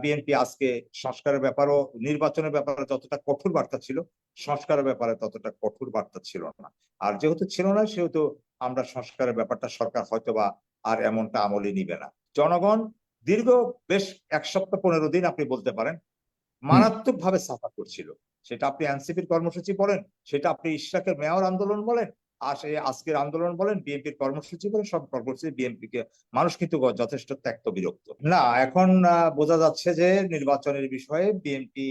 BNP আজকে সংস্কারের ব্যাপারও নির্বাচনের ব্যাপারে যতটা কঠোর বার্তা ছিল, সংস্কারের ব্যাপারে ততটা কঠোর বার্তা ছিল না। আর যেহেতু ছিল না, সেহেতু আমরা সংস্কারের ব্যাপারটা সরকার হয়তোবা আর এমনটা আমলে নিবে না। জনগণ দীর্ঘ বেশ 1 সপ্তাহ 15 দিন আপনি বলতে পারেন মারাত্মক ভাবে সাফার করছিল। সেটা আপনি এনসিপির কর্মসূচি বলেন, সেটা আপনি ইশরাকের মেয়র আন্দোলন বলেন, আর সেই আজকের আন্দোলন বলেন, বিএনপির কর্মসূচি বলেন, সব কর্মসূচি বিএনপিকে মানুষ কিন্তু যথেষ্ট ত্যক্ত বিরক্ত। না, এখন বোঝা যাচ্ছে যে নির্বাচনের বিষয়ে বিএনপি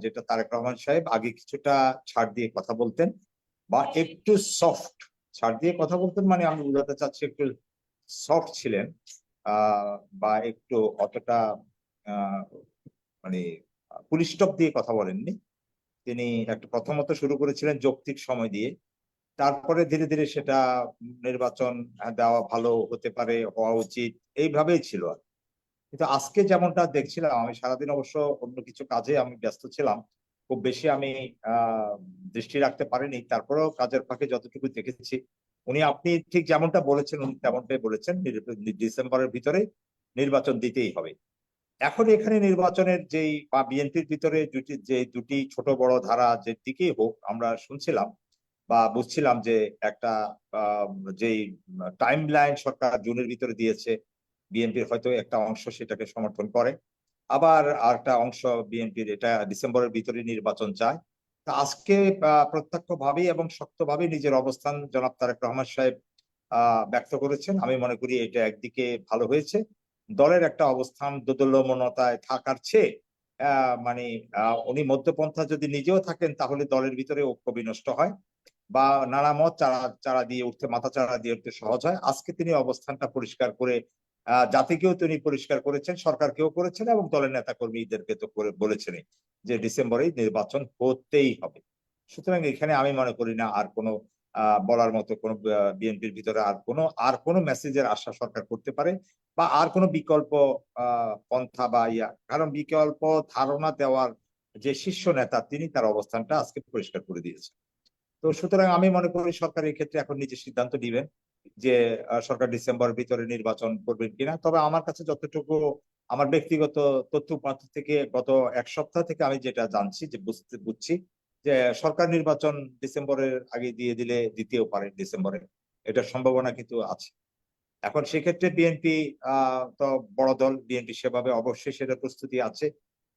যেটা তারেক রহমান সাহেব আগে কিছুটা ছাড় দিয়ে কথা বলতেন, বা একটু সফট ছাড় দিয়ে কথা বলতেন, মানে আমি বোঝাতে চাচ্ছি একটু সফট ছিলেন, বা একটু অতটা মানে পুলিশ স্টপ দিয়ে কথা বলেননি। তিনি একটা প্রথমত শুরু করেছিলেন যৌক্তিক সময় দিয়ে, তারপরে ধীরে ধীরে সেটা নির্বাচন দেওয়া ভালো হতে পারে, হওয়া উচিত, এইভাবেই ছিল। কিন্তু আজকে যেমনটা দেখছিলাম, আমি সারাদিন অবশ্য অন্য কিছু কাজে আমি ব্যস্ত ছিলাম, খুব বেশি আমি দৃষ্টি রাখতে পারিনি, তারপরেও কাজের ফাঁকে যতটুকু দেখেছি, আপনি ঠিক যেমনটা বলেছেন উনি তেমনটাই বলেছেন, ডিসেম্বরের ভিতরে নির্বাচন দিতেই হবে। এখন এখানে নির্বাচনের যেই বা বিএনপির ভিতরে দুটি ছোট বড় ধারা যে দিকেই হোক, আমরা শুনছিলাম বা বুঝছিলাম যে একটা যেই টাইম লাইন সরকার জুনের ভিতরে দিয়েছে, বিএনপির হয়তো একটা অংশ সেটাকে সমর্থন করে, আবার আরেকটা অংশ বিএনপির এটা ডিসেম্বরের ভিতরে নির্বাচন চায়। তা আজকে প্রত্যক্ষভাবেই এবং শক্তভাবেই নিজের অবস্থান জনাব তারেক রহমান সাহেব ব্যক্ত করেছেন। আমি মনে করি এটা একদিকে ভালো হয়েছে। দলের একটা অবস্থান দোদুল্যমনতায় থাকার চেয়ে মানে উনি মধ্যপন্থা যদি নিজেও থাকেন, তাহলে দলের ভিতরে ঐক্য বিনষ্ট হয়, বা নানা মত চারা দিয়ে উঠতে, মাথা চারা দিয়ে উঠতে সহজ হয়। আজকে তিনি অবস্থানটা পরিষ্কার করে জাতিকেও তিনি পরিষ্কার করেছেন, সরকারকেও করেছেন, এবং দলের নেতা কর্মীদেরকে তো করে বলেছেন যে ডিসেম্বরেই নির্বাচন হতেই হবে। সুতরাং এখানে আমি মনে করি না আর কোনো বলার মতো কোনো বিএনপির ভিতরে আর কোনো মেসেজের আশা সরকার করতে পারে, বা আর কোনো বিকল্প পন্থা বা কারণ বিকল্প ধারণা দেওয়ার যে শীর্ষ নেতা, তিনি তার অবস্থানটা আজকে পরিষ্কার করে দিয়েছেন। তো সুতরাং আমি মনে করি সরকার এই ক্ষেত্রে এখন নিজে সিদ্ধান্ত নিবেন যে সরকার ডিসেম্বরের ভিতরে নির্বাচন করবেন কিনা। তবে আমার কাছে যতটুকু আমার ব্যক্তিগত তথ্য উপাত্ত থেকে গত 1 সপ্তাহ থেকে আমি যেটা জানছি, যে বুঝছি যে সরকার নির্বাচন ডিসেম্বরের আগে দিয়ে দিলে দিতেও পারে ডিসেম্বরে, এটার সম্ভাবনা কিন্তু আছে। এখন সেক্ষেত্রে বিএনপি তো বড় দল, বিএনপি সেভাবে অবশ্যই সেটা প্রস্তুতি আছে,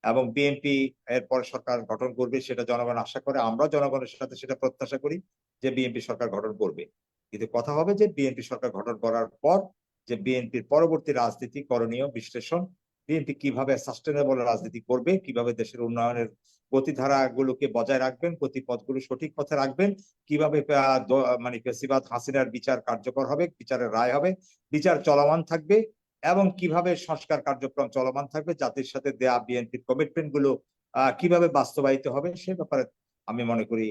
এবং বিএনপি এরপর সরকার গঠন করবে সেটা জনগণ আশা করে, আমরা জনগণের সাথে সেটা প্রত্যাশা করি যে বিএনপি সরকার গঠন করবে। কিন্তু কথা হবে যে বিএনপি সরকার গঠন করার পর যে বিএনপির পরবর্তী রাজনীতি করণীয় বিশ্লেষণ, বিএনপি কিভাবে সাস্টেনেবল রাজনীতি করবে, কিভাবে দেশের উন্নয়নের গতিধারা গুলোকে বজায় রাখবেন, গতিপথগুলো সঠিক পথে রাখবেন, কিভাবে মানে ফ্যাসিবাদ হাসিনার বিচার কার্যকর হবে, বিচারের রায় হবে, বিচার চলমান থাকবে, এবং কিভাবে সংস্কার কার্যক্রম চলমান থাকবে, জাতির সাথে দেয়া বিএনপির কমিটমেন্ট গুলো কিভাবে বাস্তবায়িত হবে, সে ব্যাপারে আমি মনে করি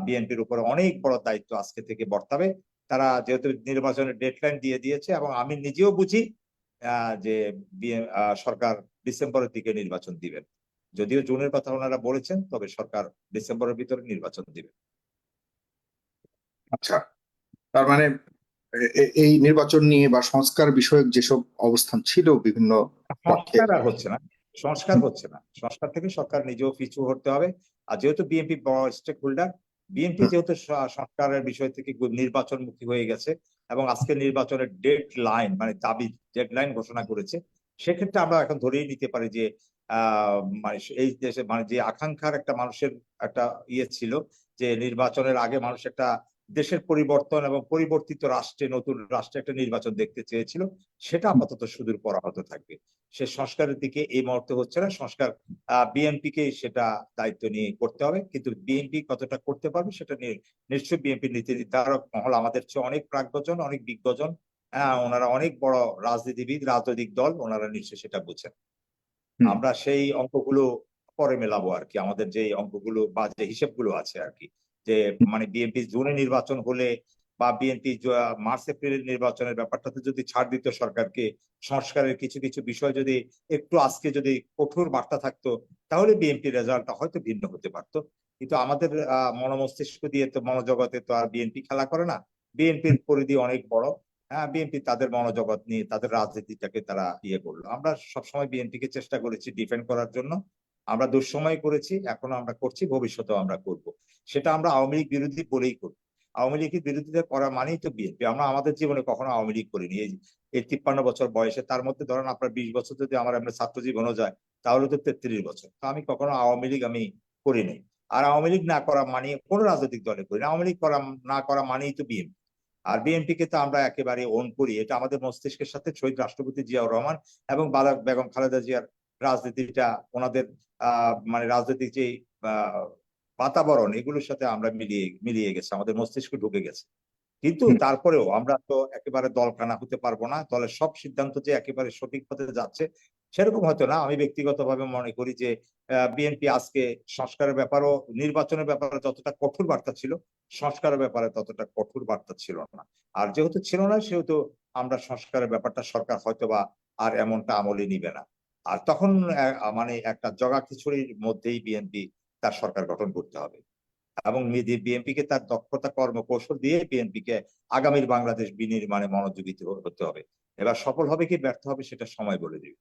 বিএনপির উপরে অনেক বড় দায়িত্ব আজকে থেকে বর্তাবে। তারা যেহেতু নির্বাচনের ডেডলাইন দিয়ে দিয়েছে, এবং আমি নিজেও বুঝি যে সরকার ডিসেম্বরের দিকে নির্বাচন দিবেন। যদিও জুনের কথা ওনারা বলেছেন, তবে সরকার ডিসেম্বরের ভিতরে নির্বাচন দিবেন। আচ্ছা, তার মানে এই নির্বাচন নিয়ে বা সংস্কার বিষয়ক যেসব অবস্থান ছিল বিভিন্ন পক্ষের, সংস্কার আর হচ্ছে না, সংস্কার থেকে সরকার নিজেও পিছু হতে হবে। আর যেহেতু বিএনপি বড় স্টেক হোল্ডার, বিএনপি যেহেতু সংস্কারের বিষয় থেকে নির্বাচনমুখী হয়ে গেছে, এবং আজকে নির্বাচনের ডেড লাইন মানে দাবি ডেড লাইন ঘোষণা করেছে, সেক্ষেত্রে আমরা এখন ধরেই নিতে পারি যে মানে এই দেশে মানে যে আকাঙ্ক্ষার একটা মানুষের একটা ছিল, যে নির্বাচনের আগে মানুষ একটা দেশের পরিবর্তন এবং পরিবর্তিত রাষ্ট্রে, নতুন রাষ্ট্রে একটা নির্বাচন দেখতে চেয়েছিল, সেটা আপাতত সুদূর পরাহত থাকবে। সে সংস্কারের দিকে এই মুহূর্তে হচ্ছে না। সংস্কার বিএনপি কে সেটা দায়িত্ব নিয়ে করতে হবে, কিন্তু বিএনপি কতটা করতে পারবে সেটা নিয়ে নিশ্চয়ই বিএনপি নীতি নির্ধারক মহল আমাদের চেয়ে অনেক প্রাজ্ঞজন, অনেক বিজ্ঞজন, ওনারা অনেক বড় রাজনীতিবিদ, রাজনৈতিক দল, ওনারা নিশ্চয়ই সেটা বুঝেন। আমরা সেই অঙ্কগুলো পরে মেলাবো আর কি, আমাদের যে অঙ্কগুলো বা যে হিসেবগুলো আছে আর কি, যে মানে বিএনপি জুনে নির্বাচন হলে বা বিএনপি মার্চ এপ্রিলের নির্বাচনের ব্যাপারটাতে যদি ছাড় দিত সরকারকে, সংস্কারের কিছু কিছু বিষয় যদি একটু আজকে যদি কঠোর বার্তা থাকতো, তাহলে বিএনপি রেজাল্টটা হয়তো ভিন্ন হতে পারতো। কিন্তু আমাদের মনোমস্তিষ্ক দিয়ে তো, মনোজগতে তো আর বিএনপি খেলা করে না। বিএনপির পরিধি অনেক বড়, হ্যাঁ, বিএনপি তাদের মনোজগৎ নিয়ে তাদের রাজনীতিটাকে তারা ইয়ে করলো। আমরা সবসময় বিএনপিকে চেষ্টা করেছি ডিফেন্ড করার জন্য। আমরা দুঃসময় করেছি, এখনো আমরা করছি, ভবিষ্যতেও আমরা করব। সেটা আমরা আওয়ামী লীগ বিরোধী বলেই করব। আওয়ামী লীগের বিরোধিতা করা মানেই তো বিএনপি। আমরা আমাদের জীবনে কখনো আওয়ামী লীগ করিনি। এই 53 বছর বয়সে, তার মধ্যে ধরেন আপনার 20 বছর যদি আমার আমরা ছাত্র জীবনও যায়, তাহলে তো 33 বছর। তো আমি কখনো আওয়ামী লীগ আমি করিনি। আর আওয়ামী লীগ না করা মানে কোনো রাজনৈতিক দলে করি না। আওয়ামী লীগ করা না করা মানেই তো বিএনপি। আর বিএনপি কে তো আমরা একেবারে ওন করি। এটা আমাদের মস্তিষ্কের সাথে শহীদ রাষ্ট্রপতি জিয়াউর রহমান এবং বেগম খালেদা জিয়ার রাজনীতিটা, ওনাদের মানে রাজনৈতিক যে বাতাবরণ, এগুলোর সাথে আমরা মিলিয়ে গেছে, আমাদের মস্তিষ্কে ঢুকে গেছে। কিন্তু তারপরেও আমরা তো একেবারে দলকানা হতে পারবো না। দলের সব সিদ্ধান্ত যে একেবারে সঠিক পথে যাচ্ছে সেরকম হয়তো না। আমি ব্যক্তিগতভাবে মনে করি যে বিএনপি আজকে সংস্কারের ব্যাপারও, নির্বাচনের ব্যাপারে যতটা কঠোর বার্তা ছিল, সংস্কারের ব্যাপারে ততটা কঠোর বার্তা ছিল না। আর যেহেতু ছিল না, সেহেতু আমরা সংস্কারের ব্যাপারটা সরকার হয়তোবা আর এমনটা আমলে নিবে না। আর তখন মানে একটা জগা খিচুড়ির মধ্যেই বিএনপি তার সরকার গঠন করতে হবে এবং বিএনপি কে তার দক্ষতা কর্মকৌশল দিয়ে বিএনপি কে আগামীর বাংলাদেশ বিনির্মাণে মনোযোগী হতে হবে। এবার সফল হবে কি ব্যর্থ হবে সেটা সময় বলে দিবে।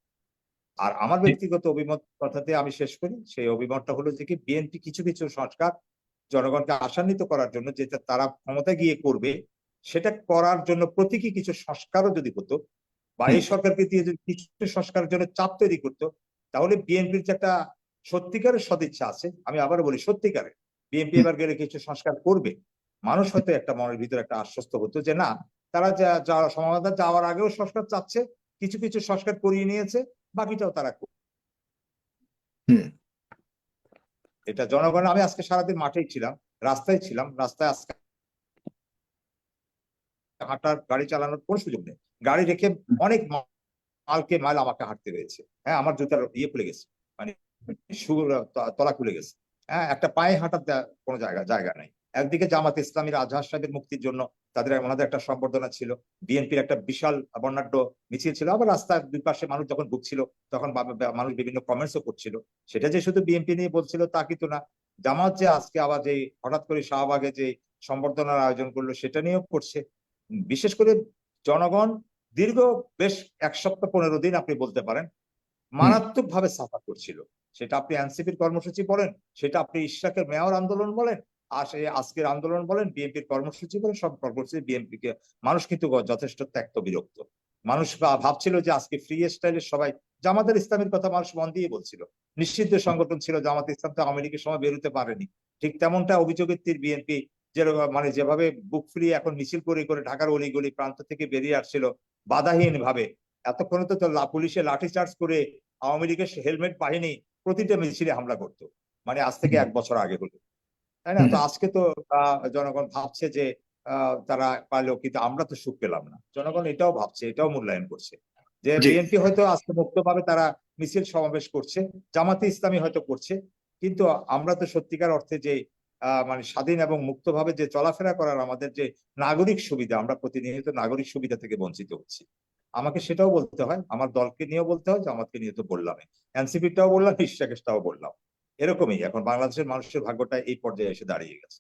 আর আমার ব্যক্তিগত অভিমত কথাতে আমি শেষ করি। সেই অভিমতটা হলো যে কি, বিএনপি কিছু কিছু সংস্কার জনগণকে আশান্বিত করার জন্য, যেটা তারা ক্ষমতায় গিয়ে করবে, সেটা করার জন্য প্রতীকী কিছু সংস্কারও যদি হতো, বা এই সরকারকে দিয়ে যদি কিছু সংস্কারের জন্য চাপ তৈরি করতো, তাহলে বিএনপির যে একটা সত্যিকারের সদিচ্ছা আছে, আমি আবারও বলি সত্যিকারের, বিএনপি এবার গেলে কিছু সংস্কার করবে, মানুষ হয়তো একটা মনের ভিতরে একটা আশ্বস্ত হতো যে না, তারা সমাধান যাওয়ার আগেও সংস্কার চাচ্ছে, কিছু কিছু সংস্কার করিয়ে নিয়েছে, বাকিটাও তারা করবে। এটা জনগণ, আমি আজকে সারাদিন মাঠেই ছিলাম, রাস্তায় ছিলাম, রাস্তায় আজকে হাঁটার, গাড়ি চালানোর কোনো সুযোগ নেই। গাড়ি রেখে অনেক মাইল আমাকে হাঁটতে হয়েছে। হ্যাঁ, আমার জুতার খুলে গেছে, মানে তলা খুলে গেছে। হ্যাঁ, একটা পায়ে হাঁটার কোনো জায়গা নাই। একদিকে জামাত ইসলামীর আজহার সাহেবের মুক্তির জন্য ওনাদের একটা সম্বর্ধনা ছিল, বিএনপির একটা বিশাল বর্ণাঢ্য মিছিল ছিল, আবার রাস্তার দুই পাশে মানুষ যখন ভুগছিল তখন মানুষ বিভিন্ন কমেন্টসও করছিল। সেটা যে শুধু বিএনপি নিয়ে বলছিল তা কিন্তু না। জামাত যে আজকে আবার যে হঠাৎ করে শাহবাগে যে সম্বর্ধনার আয়োজন করলো, সেটা নিয়েও করছে। বিশেষ করে জনগণ দীর্ঘ বেশ 1 সপ্তাহ 15 দিন আপনি বলতে পারেন মারাত্মক ভাবে সাফার করছিল। সেটা আপনি এনসিপির কর্মসূচি বলেন, সেটা আপনি ইশরাকের মেয়র আন্দোলন বলেন, আর সেই আজকের আন্দোলন বলেন, বিএনপির কর্মসূচি বলেন, সব কর্মসূচি বিএনপি কে মানুষ কিন্তু যথেষ্ট ত্যক্ত বিরক্ত। মানুষ ভাবছিল যে আজকে ফ্রি স্টাইলের সবাই, জামাতের ইসলামের কথা মানুষ মন দিয়ে বলছিল। নিষিদ্ধ সংগঠন ছিল জামাত ইসলাম, তো আওয়ামী লীগের সময় বেরোতে পারেনি। ঠিক তেমনটা অভিযোগের তীর বিএনপি মানে যেভাবে বুক ফুলিয়ে এখন মিছিল করে করে ঢাকার অলিগলি প্রান্ত থেকে বেরিয়ে আসছিল বাধাহীন ভাবে, এতক্ষণে তো পুলিশে লাঠিচার্জ করে আওয়ামী লীগের হেলমেট বাহিনী প্রতিটা মিছিলে হামলা করতো, মানে আজ থেকে 1 বছর আগে হলো, তাই না? তো আজকে তো জনগণ ভাবছে যে তারা পারলেও, কিন্তু আমরা তো সুখ পেলাম না। জনগণ এটাও ভাবছে, এটাও মূল্যায়ন করছে যে বিএনপি হয়তো আজকে মুক্তভাবে তারা মিছিল সমাবেশ করছে, জামাতে ইসলামী হয়তো করছে, কিন্তু আমরা তো সত্যিকার অর্থে যে মানে স্বাধীন এবং মুক্তভাবে যে চলাফেরা করার আমাদের যে নাগরিক সুবিধা, আমরা প্রতিনিয়ত নাগরিক সুবিধা থেকে বঞ্চিত হচ্ছি। আমাকে সেটাও বলতে হয়, আমার দলকে নিয়েও বলতে হয়, জামাতকে নিয়ে তো বললাম, এনসিপিটাও বললাম, ইশরাকেরটাও বললাম। এরকমই এখন বাংলাদেশের মানুষের ভাগ্যটা এই পর্যায়ে এসে দাঁড়িয়ে গেছে।